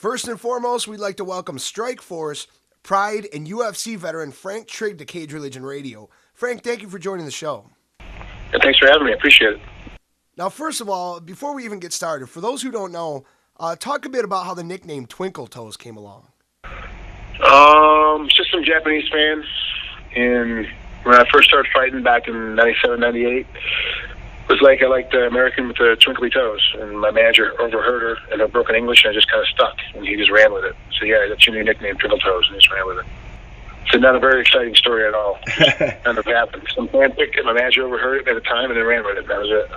First and foremost, we'd like to welcome Strikeforce, Pride, and UFC veteran Frank Trigg to Cage Religion Radio. Frank, thank you for joining the show. Yeah, thanks for having me. I appreciate it. Now, first of all, before we even get started, for those who don't know, talk a bit about how the nickname Twinkle Toes came along. Just some Japanese fans. And when I first started fighting back in 97, 98, it was like I liked the American with the twinkly toes. And my manager overheard her and her broken English, and I just kind of stuck. And he just ran with it. So, yeah, that's your new nickname, Twinkle Toes, and just ran with it. It's not a very exciting story at all. Kind of happened. Some fan picked it, my manager overheard it at the time, and then ran with it. That was it.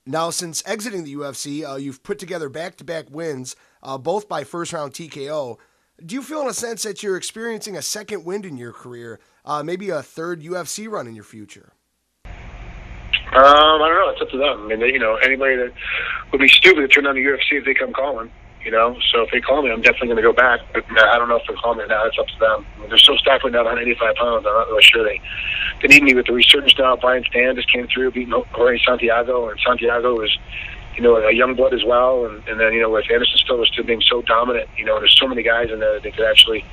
Now, since exiting the UFC, you've put together back-to-back wins, both by first-round TKO. Do you feel in a sense that you're experiencing a second wind in your career, maybe a third UFC run in your future? I don't know. It's up to them. I mean, anybody that would be stupid to turn on the UFC if they come calling, So if they call me, I'm definitely going to go back. But I don't know if they'll call me or not. It's up to them. I mean, they're so stacked right now at 185 pounds. I'm not really sure they need me with the resurgence now. Brian Stan just came through, beating Jorge Santiago, and Santiago is, a young blood as well. And then, with Anderson Silva still being so dominant, there's so many guys in there that they could actually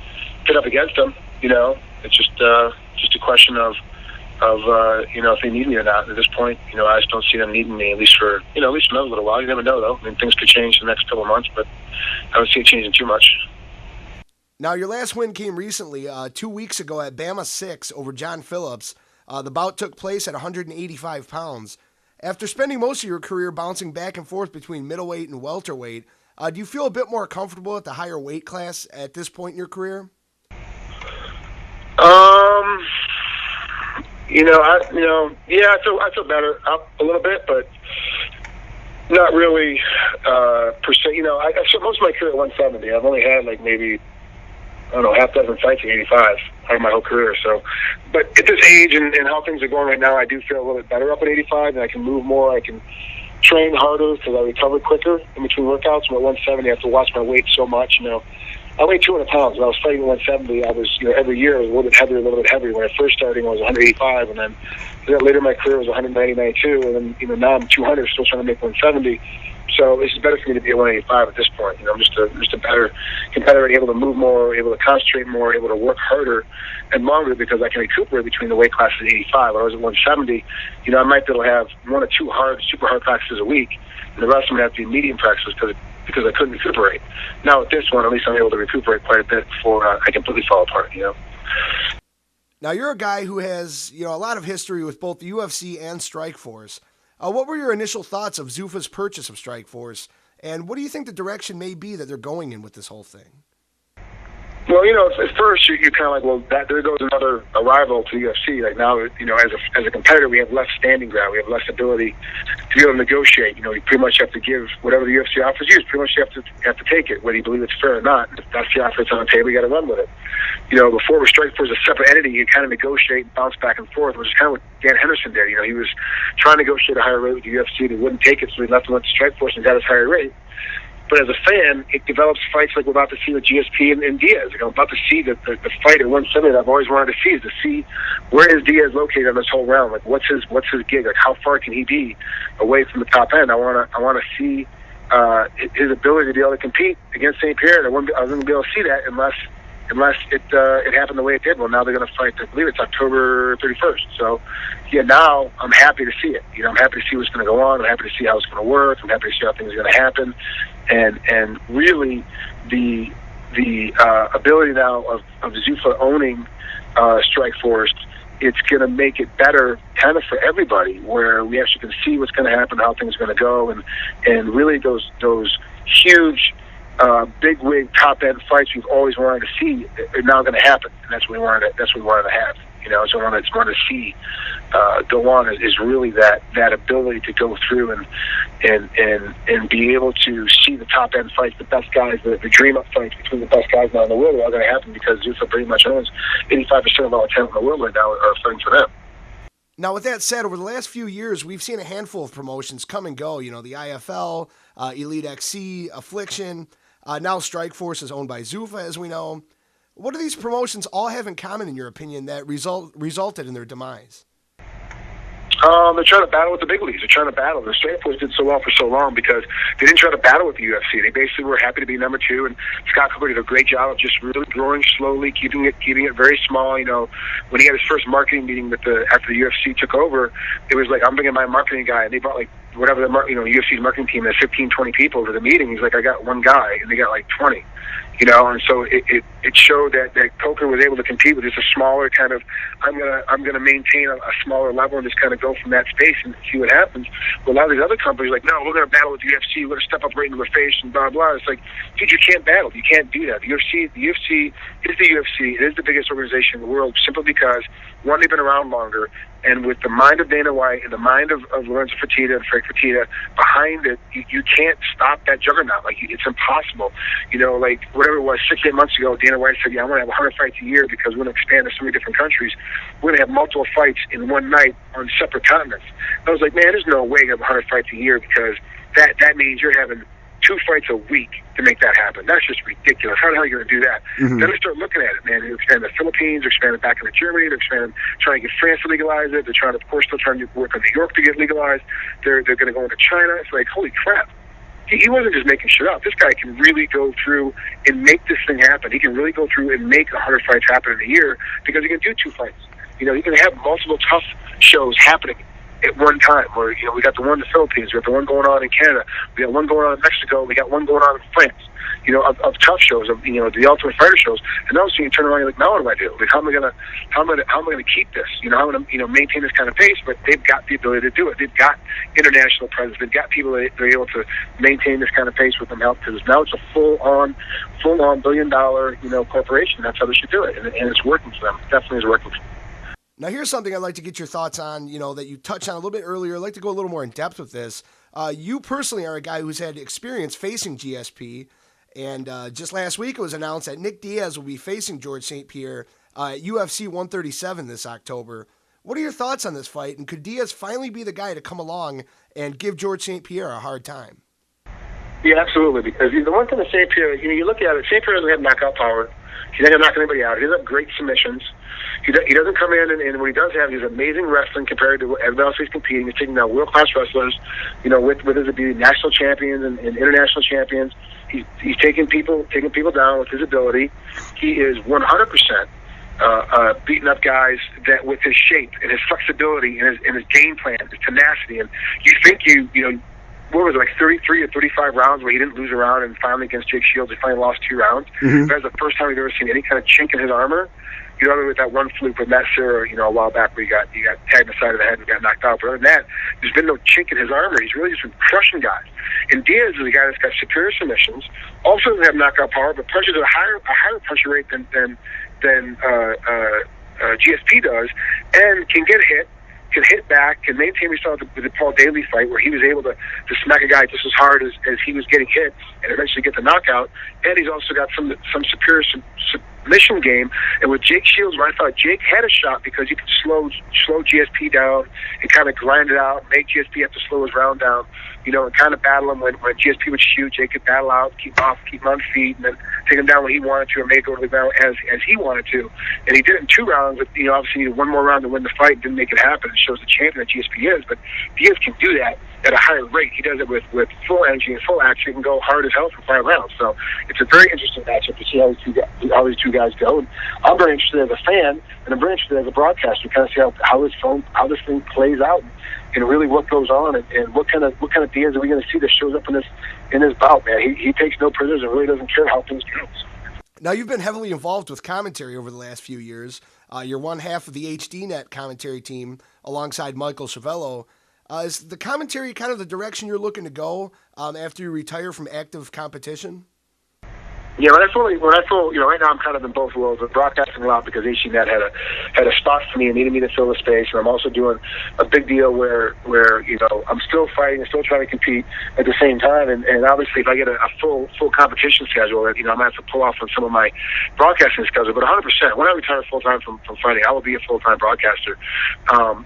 pit up against them. It's just a question of if they need me or not. At this point, I just don't see them needing me, at least for another little while. You never know, though. I mean, things could change in the next couple of months, but I don't see it changing too much. Now, your last win came recently, 2 weeks ago at Bama 6 over John Phillips. The bout took place at 185 pounds. After spending most of your career bouncing back and forth between middleweight and welterweight, do you feel a bit more comfortable at the higher weight class at this point in your career? I feel better up a little bit, but not really per se. I spent most of my career at 170. I've only had maybe half dozen fights at 85 out of my whole career. So, but at this age and how things are going right now, I do feel a little bit better up at 85, and I can move more. I can train harder because I recover quicker in between workouts. When at 170, I have to watch my weight so much. I weighed 200 pounds. When I was fighting at 170, I was, every year I was a little bit heavier. When I first started, I was 185, and then later in my career, I was 190, 92, and then, now I'm 200, still trying to make 170. So it's better for me to be at 185 at this point. I'm just a better competitor, able to move more, able to concentrate more, able to work harder and longer because I can recuperate between the weight classes at 85. When I was at 170, I might be able to have one or two super hard practices a week, and the rest of them have to be medium practices because I couldn't recuperate. Now with this one, at least I'm able to recuperate quite a bit before I completely fall apart. Now you're a guy who has a lot of history with both the UFC and Strikeforce. What were your initial thoughts of Zuffa's purchase of Strikeforce, and what do you think the direction may be that they're going in with this whole thing? Well, at first you're kind of like, there goes another arrival to the UFC. Like now, as a competitor, we have less standing ground. We have less ability to be able to negotiate. You pretty much have to give whatever the UFC offers you. Pretty much you have to take it, whether you believe it's fair or not. If that's the offer that's on the table, you got to run with it. Before with Strikeforce a separate entity, you kind of negotiate and bounce back and forth, which is kind of what Dan Henderson did. He was trying to negotiate a higher rate with the UFC. They wouldn't take it, so he left and went to Strikeforce and got his higher rate. But as a fan, it develops fights like we're about to see with GSP and Diaz. I'm about to see the fight at 170 that I've always wanted to see, is to see where is Diaz located on this whole round. Like what's his gig? Like how far can he be away from the top end? I want to see his ability to be able to compete against St-Pierre. I wasn't going to be able to see that unless it happened the way it did. Well, now they're going to fight. I believe it's October 31st. So, now I'm happy to see it. I'm happy to see what's going to go on. I'm happy to see how it's going to work. I'm happy to see how things are going to happen. And really, the ability now of Zuffa owning Strikeforce, it's going to make it better kind of for everybody, where we actually can see what's going to happen, how things are going to go, and really those huge big wig top end fights we've always wanted to see are now going to happen, and that's what we wanted to have. So what I wanted to see go on is really that ability to go through and be able to see the top end fights, the best guys, the dream up fights between the best guys now in the world are all going to happen because Zuffa pretty much owns 85% of all the talent in the world right now are fighting for them. Now, with that said, over the last few years, we've seen a handful of promotions come and go. The IFL, Elite XC, Affliction. Now Strikeforce is owned by Zuffa, as we know. What do these promotions all have in common, in your opinion, that resulted in their demise? They're trying to battle with the big leagues. They're trying to battle. The Strikeforce did so well for so long because they didn't try to battle with the UFC. They basically were happy to be number 2, and Scott Coker did a great job of just really growing slowly, keeping it very small. You know, when he had his first marketing meeting after the UFC took over, it was like, I'm bringing my marketing guy, and they brought like whatever the UFC's marketing team has 15, 20 people over the meeting. He's like, I got one guy, and they got like 20. You know, and so it showed that Coker was able to compete with just a smaller kind of, I'm gonna maintain a smaller level and just kind of go from that space and see what happens. But a lot of these other companies are like, no, we're gonna battle with the UFC, we're gonna step up right into their face and blah blah. It's like, dude, you can't battle, you can't do that. The UFC is the UFC. It is the biggest organization in the world simply because, one, they've been around longer, and with the mind of Dana White and the mind of Lorenzo Fertitta and Frank Fertitta behind it, you can't stop that juggernaut. Like, it's impossible. You know, like whatever it was, 6-8 months ago, Dana White said, yeah, I want to have 100 fights a year because we're going to expand to so many different countries. We're going to have multiple fights in one night on separate continents. I was like, man, there's no way you have 100 fights a year because that means you're having 2 fights a week to make that happen. That's just ridiculous. How the hell are you going to do that? Mm-hmm. Then they start looking at it, man. They're expanding the Philippines, they're expanding back into Germany, they're trying to get France to legalize it. They're trying to, of course, still trying to work on New York to get legalized. They're going to go into China. It's like, holy crap. He wasn't just making shit up. This guy can really go through and make this thing happen. He can really go through and make 100 fights happen in a year because he can do 2 fights. You know, he can have multiple tough shows happening at one time. Where, you know, we got the one in the Philippines, we got the one going on in Canada, we got one going on in Mexico, we got one going on in France. You know, of tough shows, of, you know, the Ultimate Fighter shows, and now you turn around and you're like, now what do I do? Like, how am I gonna keep this? You know, how am I gonna maintain this kind of pace? But they've got the ability to do it. They've got international presence. They've got people that they're able to maintain this kind of pace with them help, because now it's a full on $1 billion corporation. That's how they should do it, and it's working for them. It definitely is working for them. Now, here's something I'd like to get your thoughts on, that you touched on a little bit earlier. I'd like to go a little more in depth with this. You personally are a guy who's had experience facing GSP, and just last week it was announced that Nick Diaz will be facing George St-Pierre at UFC 137 this October. What are your thoughts on this fight, and could Diaz finally be the guy to come along and give George St-Pierre a hard time? Yeah, absolutely, because the one thing with St-Pierre, you look at it, St-Pierre doesn't have knockout power. He's not going to knock anybody out. He doesn't have great submissions. He doesn't come in, and what he does have is amazing wrestling compared to everybody else he's competing. He's taking down world-class wrestlers, with his ability, national champions and international champions. He's taking people down with his ability. He is 100% beating up guys that with his shape and his flexibility and his game plan, his tenacity. And you think what was it, like 33 or 35 rounds where he didn't lose a round, and finally against Jake Shields he finally lost 2 rounds. Mm-hmm. That's the first time we've ever seen any kind of chink in his armor. With that one fluke with Matt Serra, a while back where he got tagged in the side of the head and got knocked out. But other than that, there's been no chink in his armor. He's really just been crushing guys. And Diaz is a guy that's got superior submissions, also doesn't have knockout power, but punches at a higher punch rate than GSP does, and can get hit, can hit back, can maintain. We saw the Paul Daly fight where he was able to smack a guy just as hard as he was getting hit and eventually get the knockout. And he's also got some superior submission game. And with Jake Shields, where I thought Jake had a shot because he could slow GSP down and kind of grind it out, make GSP have to slow his round down, and kind of battle him when GSP would shoot. Jake could battle out, keep him on feet, and then take him down when he wanted to, or make go to the ground as he wanted to. And he did it in 2 rounds, but obviously needed one more round to win the fight. Didn't make it happen. It shows the champion that GSP is, but Diaz can do that at a higher rate. He does it with full energy and full action. He can go hard as hell for 5 rounds. So it's a very interesting matchup to see how these two guys go. And I'm very interested as a fan, and I'm very interested as a broadcaster to kind of see how this thing plays out, and really what goes on, and what kind of Diaz are we going to see that shows up in this bout, man. He takes no prisoners and really doesn't care how things go. Now, you've been heavily involved with commentary over the last few years. You're one half of the HDNet commentary team alongside Michael Cervello. Is the commentary kind of the direction you're looking to go after you retire from active competition? Yeah, when I feel right now I'm kind of in both worlds. I'm broadcasting a lot because HDNet had a spot for me and needed me to fill the space, and I'm also doing a big deal where I'm still fighting and still trying to compete at the same time. And obviously, if I get a full competition schedule, I'm gonna have to pull off on some of my broadcasting schedule. But 100%, when I retire full time from fighting, I will be a full time broadcaster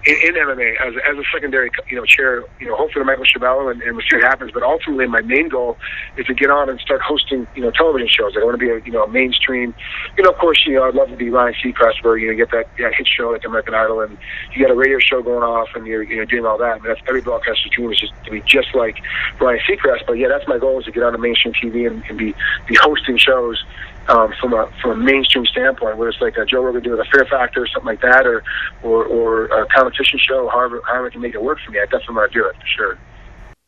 in MMA as a secondary chair. Hopefully, Michael Cervello, and we'll see what happens. But ultimately, my main goal is to get on and start hosting television shows. shows. I don't want to be a mainstream. Of course, I'd love to be Ryan Seacrest, where you get that hit show like American Idol, and you got a radio show going off, and you're doing all that. But that's every broadcaster's dream, is just to be just like Ryan Seacrest. But yeah, that's my goal, is to get on the mainstream TV and be hosting shows from a mainstream standpoint, where it's like a Joe Rogan doing a Fear Factor or something like that, or a competition show. However I can make it work for me, I definitely want to do it for sure.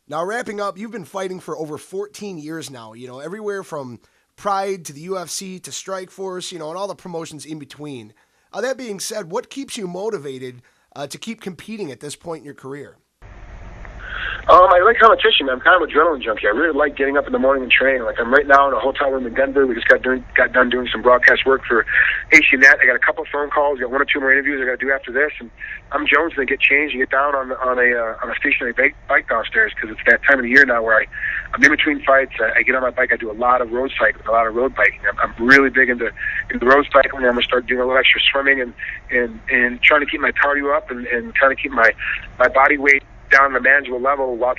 Now, wrapping up, you've been fighting for over 14 years now, everywhere from Pride to the UFC to Strikeforce, and all the promotions in between. That being said, what keeps you motivated to keep competing at this point in your career? I like competition. I'm kind of an adrenaline junkie. I really like getting up in the morning and training. Like, I'm right now in a hotel room in Denver. We just got done doing some broadcast work for HCNet. I got a couple phone calls. I got 1 or 2 more interviews I got to do after this, and I'm jonesing to get changed and get down on a stationary bike downstairs, because it's that time of the year now where I'm in between fights. I get on my bike. I do a lot of road cycling, a lot of road biking. I'm really big into road cycling. I'm gonna start doing a little extra swimming and trying to keep my cardio up and trying to keep my body weight down to a manageable level while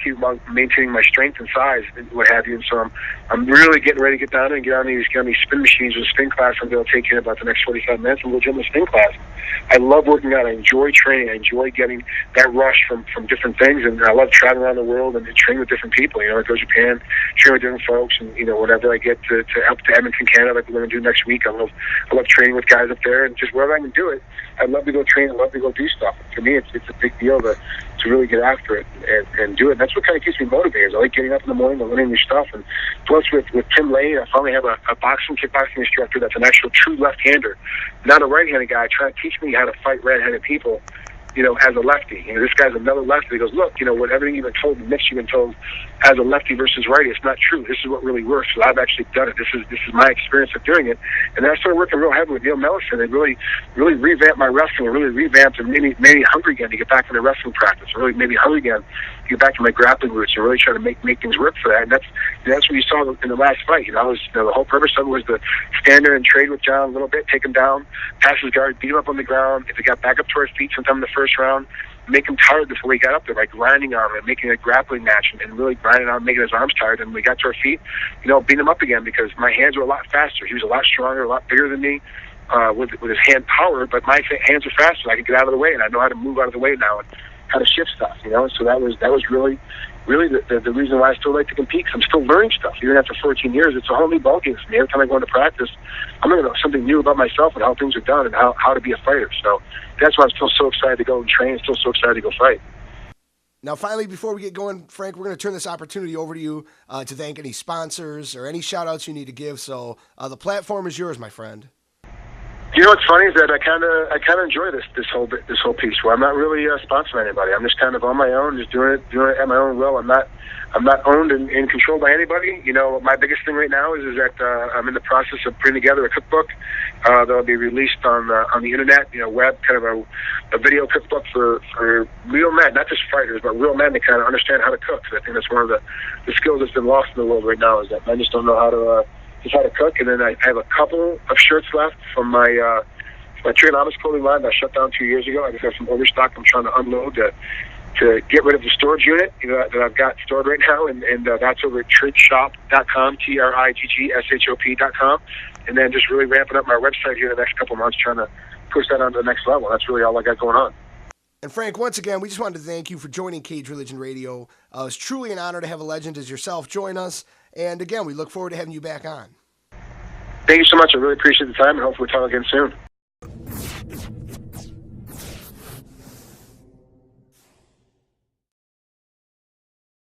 maintaining my strength and size and what have you. And so I'm really getting ready to get down there and get on these spin machines with a spin class. I'm going to take in about the next 45 minutes and we'll jump in the spin class. I love working out. I enjoy training. I enjoy getting that rush from different things, and I love traveling around the world and training with different people. I go to Japan, train with different folks, and whenever I get to Edmonton, Canada, like we're going to do next week, I love training with guys up there, and just wherever I can do it, I'd love to go train. I'd love to go do stuff. For me, it's a big deal to really get after it and do it. And that's what kind of keeps me motivated. I like getting up in the morning and learning new stuff. And plus with Tim Lane, I finally have a kickboxing instructor that's an actual true left-hander, not a right-handed guy, trying to teach me how to fight right-handed people, as a lefty. This guy's another lefty. He goes, look, what everything you've been told, the myths you've been told as a lefty versus righty, it's not true. This is what really works. So I've actually done it. This is my experience of doing it. And then I started working real heavy with Neil Mellison and really revamped my wrestling, and really revamped and made me hungry again to get back into wrestling practice, and really made me hungry again to get back to my grappling roots and really try to make things work for that. And that's what you saw in the last fight. The whole purpose of it was to stand there and trade with John a little bit, take him down, pass his guard, beat him up on the ground. If he got back up to his feet sometime in the first round, make him tired before he got up there by grinding on him and making a grappling match and really grinding on him, making his arms tired. And when we got to our feet, beat him up again, because my hands were a lot faster. He was a lot stronger, a lot bigger than me with his hand power, but my hands are faster. I can get out of the way, and I know how to move out of the way now and how to shift stuff. So that was really the reason why I still like to compete, because I'm still learning stuff. Even after 14 years, it's a whole new ballgame for me. Every time I go into practice, I'm going to know something new about myself and how things are done and how to be a fighter. So that's why I'm still so excited to go and train, still so excited to go fight. Now, finally, before we get going, Frank, we're going to turn this opportunity over to you to thank any sponsors or any shout-outs you need to give. So the platform is yours, my friend. What's funny is that I kind of enjoy this whole piece where I'm not really sponsoring anybody. I'm just kind of on my own, just doing it at my own will. I'm not owned and controlled by anybody. My biggest thing right now is that I'm in the process of putting together a cookbook that'll be released on the internet, web, kind of a video cookbook for real men, not just fighters, but real men to kind of understand how to cook. So I think that's one of the skills that's been lost in the world right now, is that men just don't know how to cook. And then I have a couple of shirts left from my Trigonomis clothing line that I shut down 2 years ago. I just have some overstock I'm trying to unload to get rid of the storage unit that I've got stored right now, and that's over at triggshop.com, TRIGGSHOP.com, and then just really ramping up my website here in the next couple of months, trying to push that on to the next level. That's really all I got going on. And Frank, once again, we just wanted to thank you for joining Cage Religion Radio. It's truly an honor to have a legend as yourself join us, and again, we look forward to having you back on. Thank you so much. I really appreciate the time, and hopefully we'll talk again soon.